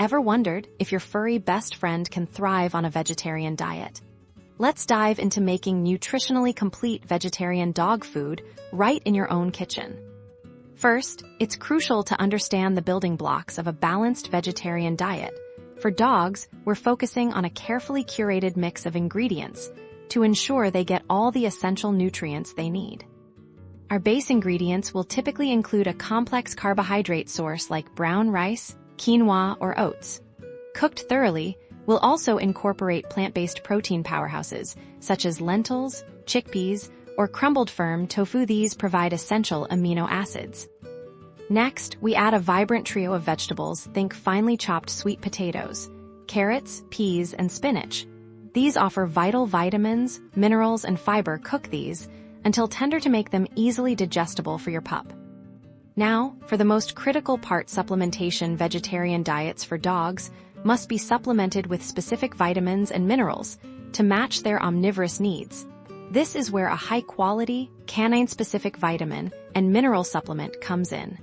Ever wondered if your furry best friend can thrive on a vegetarian diet? Let's dive into making nutritionally complete vegetarian dog food right in your own kitchen. First, it's crucial to understand the building blocks of a balanced vegetarian diet. For dogs, we're focusing on a carefully curated mix of ingredients to ensure they get all the essential nutrients they need. Our base ingredients will typically include a complex carbohydrate source like brown rice, quinoa, or oats. Cooked thoroughly, we'll also incorporate plant-based protein powerhouses such as lentils, chickpeas, or crumbled firm tofu. These provide essential amino acids. Next, we add a vibrant trio of vegetables. Think finely chopped sweet potatoes, carrots, peas, and spinach. These offer vital vitamins, minerals, and fiber. Cook these until tender to make them easily digestible for your pup. Now, for the most critical part, supplementation. Vegetarian diets for dogs must be supplemented with specific vitamins and minerals to match their omnivorous needs. This is where a high-quality, canine-specific vitamin and mineral supplement comes in.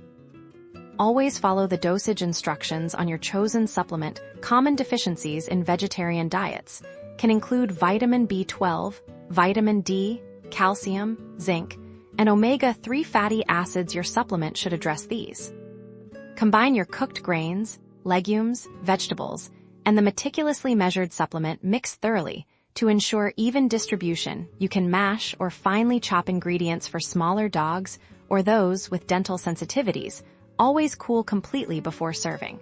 Always follow the dosage instructions on your chosen supplement. Common deficiencies in vegetarian diets can include vitamin B12, vitamin D, calcium, zinc, and omega-3 fatty acids. Your supplement should address these. Combine your cooked grains, legumes, vegetables, and the meticulously measured supplement. Mix thoroughly to ensure even distribution. You can mash or finely chop ingredients for smaller dogs or those with dental sensitivities. Always cool completely before serving.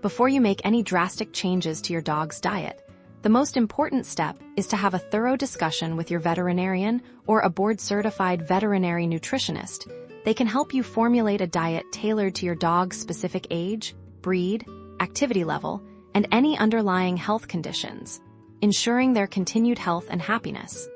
Before you make any drastic changes to your dog's diet, the most important step is to have a thorough discussion with your veterinarian or a board-certified veterinary nutritionist. They can help you formulate a diet tailored to your dog's specific age, breed, activity level, and any underlying health conditions, ensuring their continued health and happiness.